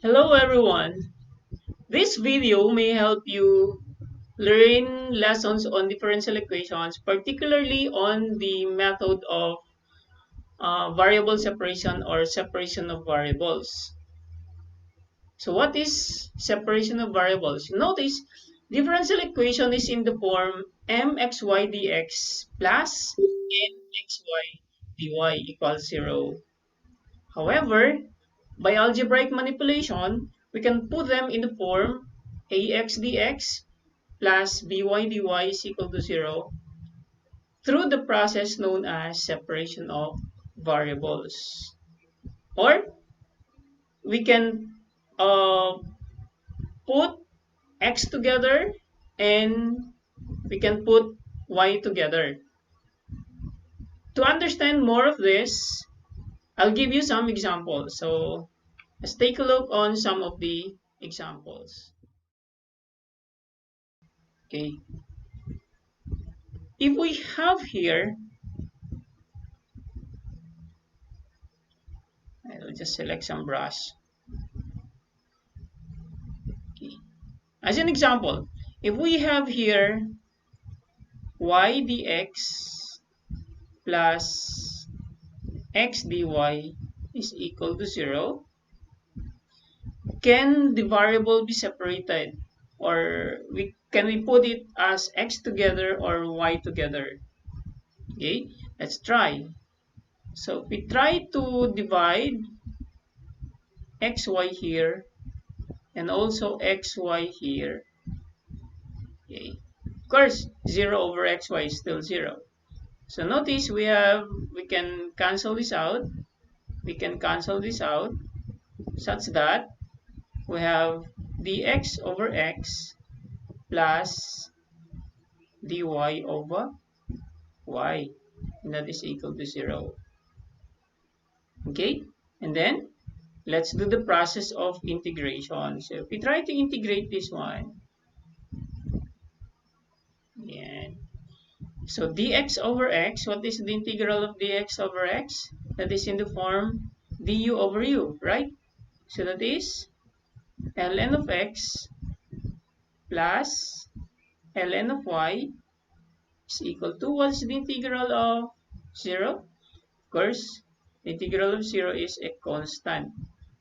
Hello everyone. This video may help you learn lessons on differential equations, particularly on the method of variable separation or separation of variables. So what is separation of variables? Notice differential equation is in the form mxy dx plus nxy dy equals 0. However, by algebraic manipulation, we can put them in the form ax dx plus by dy is equal to 0 through the process known as separation of variables. Or we can put x together and we can put y together. To understand more of this, I'll give you some examples. So let's take a look on some of the examples. Okay. If we have here, I'll just select some brush. Okay. As an example, if we have here y dx plus x dy is equal to 0, can the variable be separated? Or can we put it as x together or y together? Okay, let's try. So we try to divide xy here and also xy here. Okay. Of course, 0 over xy is still 0. So notice we can cancel this out. We can cancel this out such that we have dx over x plus dy over y, and that is equal to 0. Okay, and then let's do the process of integration. So if we try to integrate this one, yeah. So dx over x, what is the integral of dx over x? That is in the form du over u, right? So that is ln of x plus ln of y is equal to, what's the integral of 0? Of course, the integral of 0 is a constant.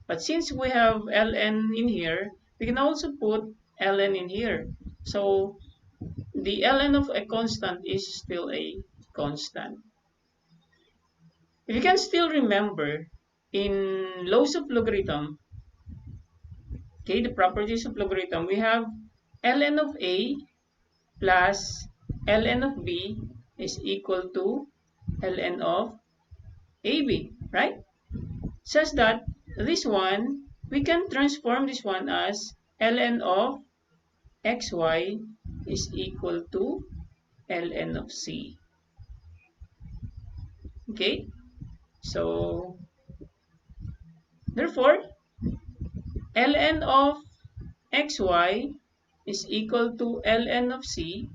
But since we have ln in here, we can also put ln in here. So the ln of a constant is still a constant. If you can still remember, in laws of logarithm, okay, the properties of logarithm, we have ln of a plus ln of b is equal to ln of ab, right? Such that this one, we can transform this one as ln of xy is equal to ln of c. Okay, so therefore ln of xy is equal to ln of c.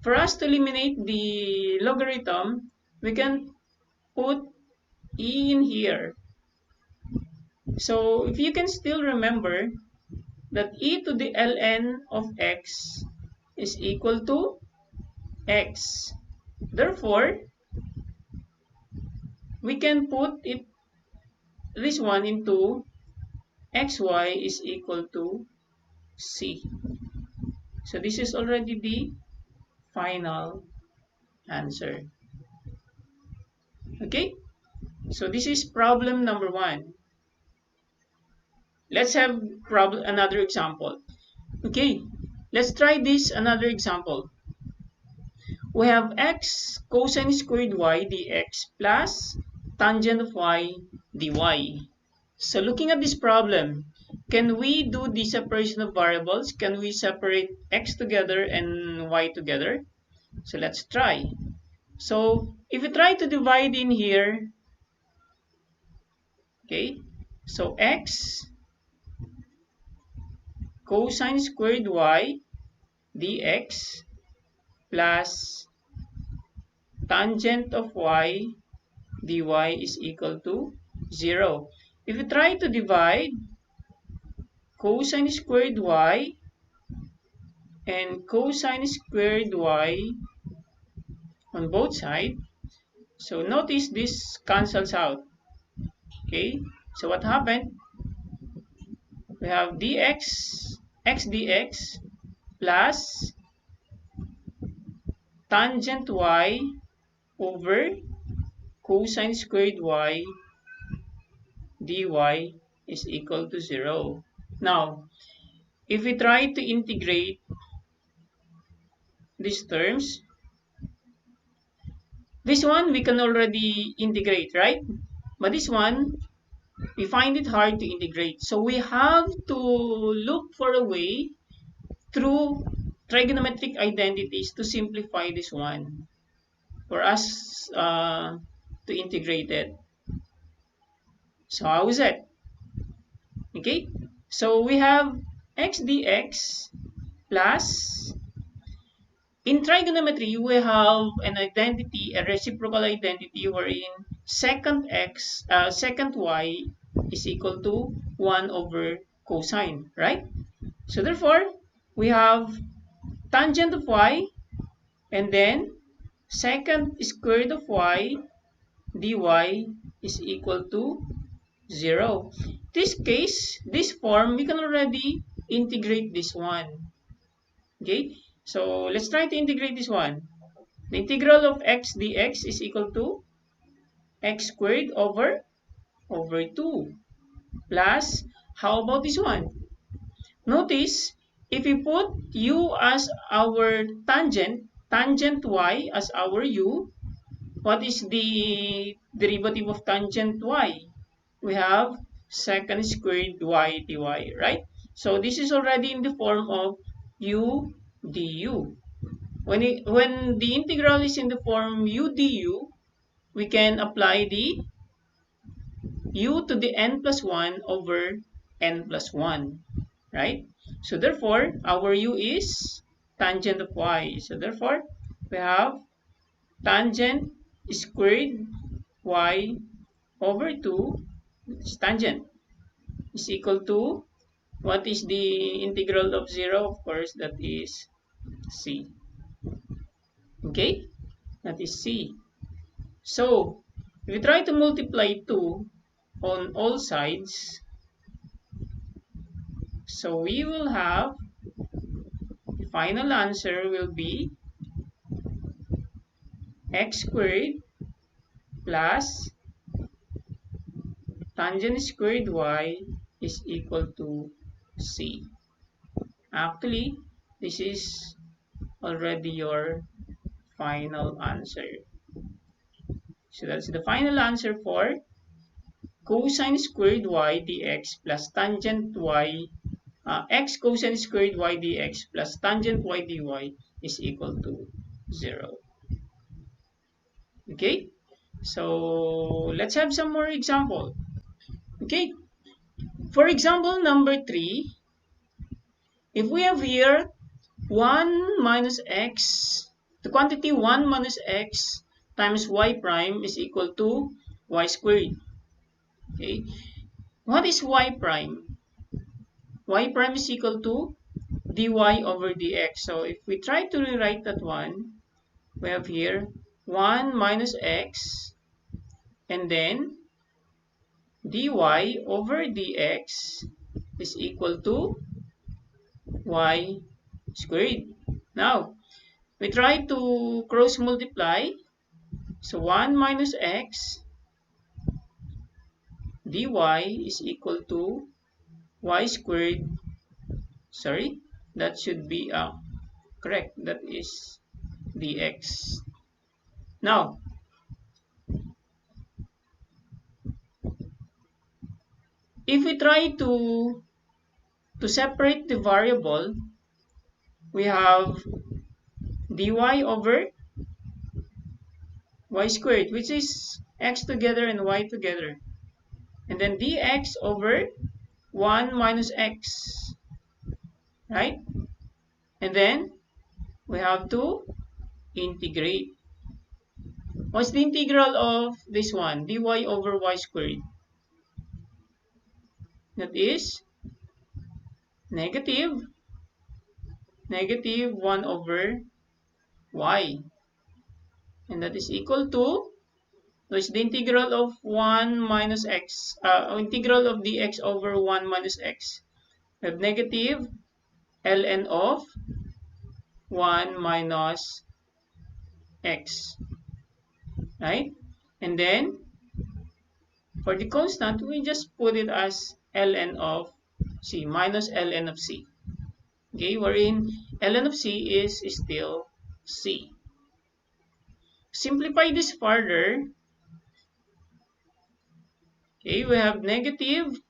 For us to eliminate the logarithm, we can put e in here. So if you can still remember that e to the ln of x is equal to x. Therefore, we can put this one into xy is equal to c. So this is already the final answer. Okay, so this is problem number 1. Let's have another example. Okay, let's try this another example. We have x cosine squared y dx plus tangent of y dy. So looking at this problem, can we do the separation of variables? Can we separate x together and y together? So let's try. So if we try to divide in here, okay, so x cosine squared y dx plus tangent of y dy is equal to 0. If we try to divide, cosine squared y and cosine squared y on both sides. So notice this cancels out. Okay, so what happened? We have dx, x dx plus tangent y over cosine squared y dy is equal to 0. Now, if we try to integrate these terms, this one we can already integrate, right? But this one, we find it hard to integrate. So we have to look for a way through trigonometric identities to simplify this one for us to integrate it. So how is it? Okay, so we have x dx plus, in trigonometry we have an identity, a reciprocal identity, wherein secant y is equal to 1 over cosine, right? So therefore we have tangent of y and then secant squared of y dy is equal to 0. This case, this form, we can already integrate this one. Okay, so let's try to integrate this one. The integral of x dx is equal to x squared over 2 plus, how about this one? Notice, if we put u as our tangent, tangent y as our u, what is the derivative of tangent y? We have secant squared y dy, right? So this is already in the form of u du. When the integral is in the form u du, we can apply the u to the n plus 1 over n plus 1, right? So therefore, our u is tangent of y. So therefore, we have tangent squared y over 2, it's tangent, is equal to, what is the integral of 0? Of course, that is c. Okay, that is c. So if we try to multiply 2 on all sides, so we will have, the final answer will be x squared plus tangent squared y is equal to c. Actually, this is already your final answer. So that's the final answer for cosine squared y dx plus tangent y, x cosine squared y dx plus tangent y dy is equal to 0. Okay, so let's have some more example. Okay, for example number 3, if we have here 1 minus x, the quantity 1 minus x times y prime is equal to y squared. Okay, what is y prime? Y prime is equal to dy over dx. So if we try to rewrite that one, we have here 1 minus x and then dy over dx is equal to y squared. Now, we try to cross multiply. So 1 minus x dy is equal to y squared. Sorry, that should be correct. That is dx. Now, if we try to separate the variable, we have dy over y squared, which is x together and y together, and then dx over 1 minus x, right? And then we have to integrate. What's the integral of this one? Dy over y squared. That is negative 1 over y, and that is equal to, so it's the integral of 1 minus x, integral of dx over 1 minus x. We have negative ln of 1 minus x, right? And then for the constant, we just put it as ln of c minus ln of c. Okay, wherein ln of c is still c. Simplify this further. Okay, we have negative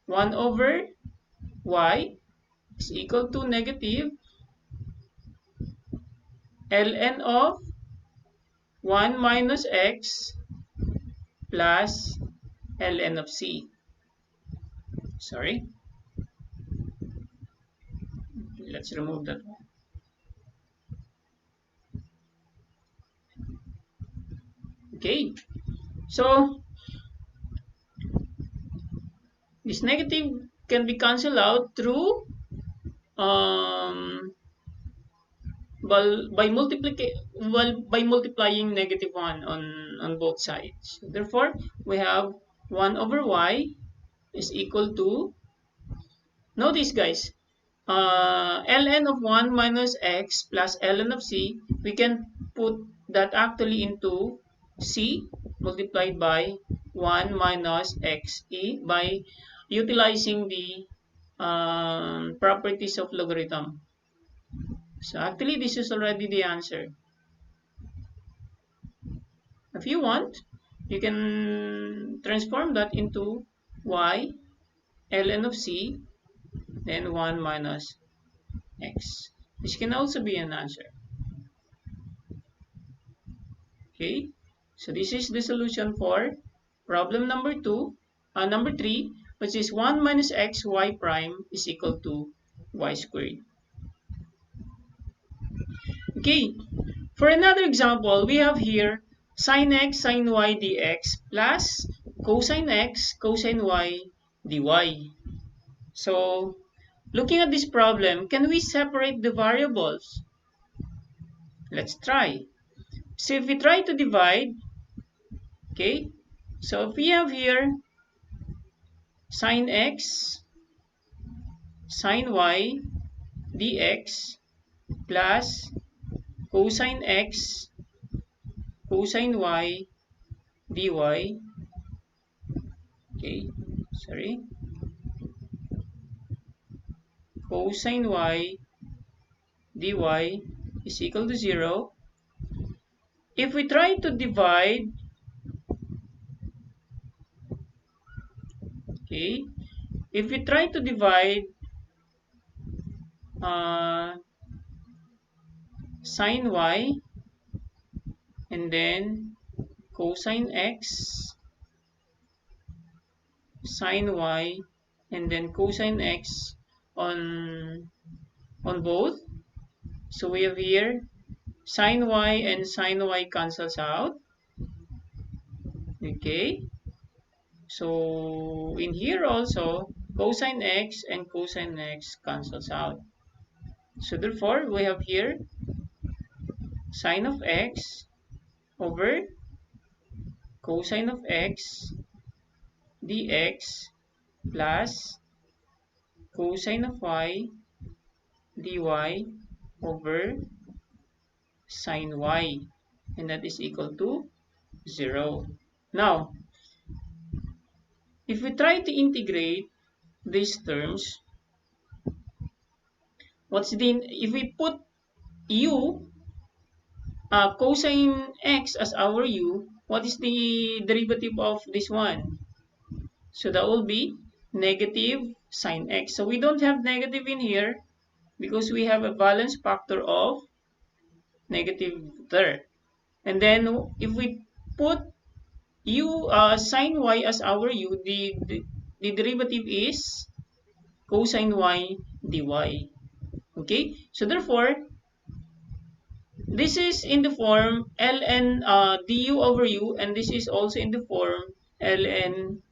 1 over y is equal to negative ln of 1 minus x plus ln of c. Sorry. Let's remove that one. Okay. So this negative can be cancelled out through by multiplying negative 1 on both sides. Therefore, we have 1 over y is equal to, notice guys, ln of 1 minus x plus ln of c, we can put that actually into c multiplied by 1 minus xe by utilizing the properties of logarithm. So actually this is already the answer. If you want, you can transform that into y ln of c then 1 minus x. This can also be an answer. Okay, so this is the solution for problem number 3, which is 1 minus x y prime is equal to y squared. Okay, for another example, we have here sin x sin y dx plus cosine x cosine y dy. So looking at this problem, can we separate the variables? Let's try. So if we try to divide, okay, so if we have here sin x sin y dx plus cosine x cosine y dy, okay, sorry, cosine y dy is equal to 0. If we try to divide, okay, if we try to divide sin y and then cosine x sin y and then cosine x on both, so we have here sin y and sin y cancels out. Okay, so in here also cosine x and cosine x cancels out. So therefore we have here sin of x over cosine of x dx plus cosine of y dy over sin y, and that is equal to 0. Now, if we try to integrate these terms, if we put u, cosine x as our u, what is the derivative of this one? So that will be negative sine x. So we don't have negative in here because we have a balance factor of negative there. And then if we put u sine y as our u, the derivative is cosine y dy. Okay, so therefore this is in the form ln du over u, and this is also in the form ln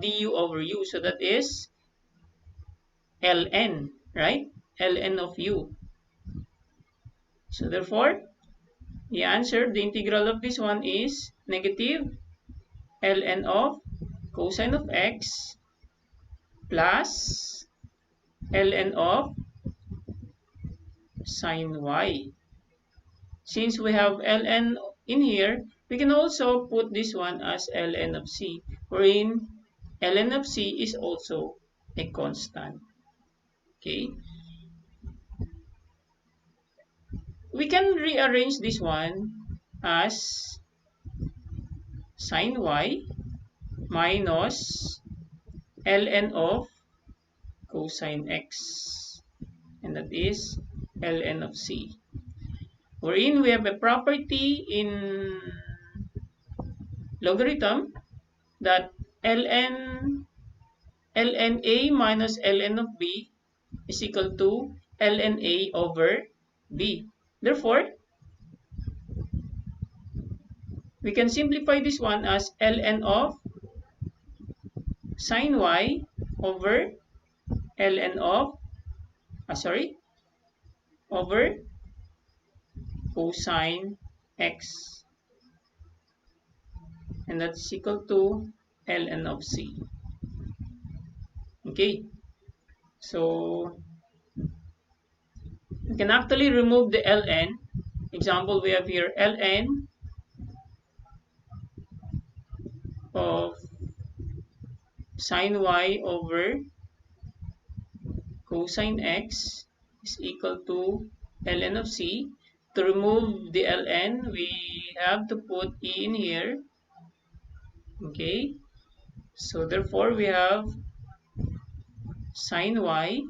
du over u. So that is ln, right? ln of u. So therefore, the answer, the integral of this one is negative ln of cosine of x plus ln of sine y. Since we have ln in here, we can also put this one as ln of c, wherein ln of c is also a constant. Okay? We can rearrange this one as sine y minus ln of cosine x, and that is ln of c, wherein we have a property in logarithm that ln a minus ln of b is equal to ln a over b. Therefore, we can simplify this one as ln of sine y over ln of over cosine x, and that's equal to ln of c. Okay, so we can actually remove the ln. Example, we have here ln of sine y over cosine x is equal to ln of c. To remove the ln, we have to put e in here. Okay, so therefore we have sine y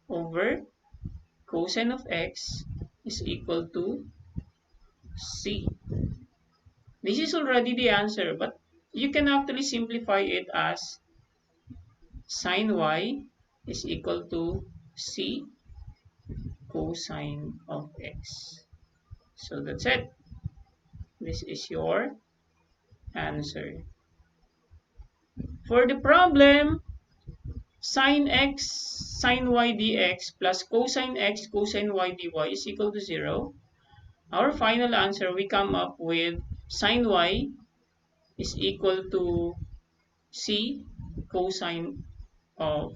over cosine of x is equal to c. This is already the answer, but you can actually simplify it as sine y is equal to c cosine of x. So that's it. This is your answer. For the problem, sine x sine y dx plus cosine x cosine y dy is equal to 0. Our final answer, we come up with sine y is equal to c cosine of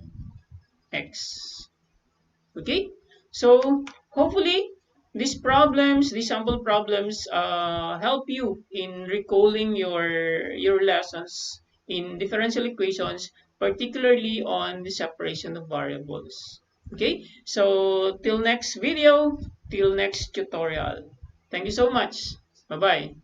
x. Okay, so hopefully these problems, these sample problems, help you in recalling your lessons in differential equations, particularly on the separation of variables. Okay, so till next video, till next tutorial. Thank you so much. Bye bye.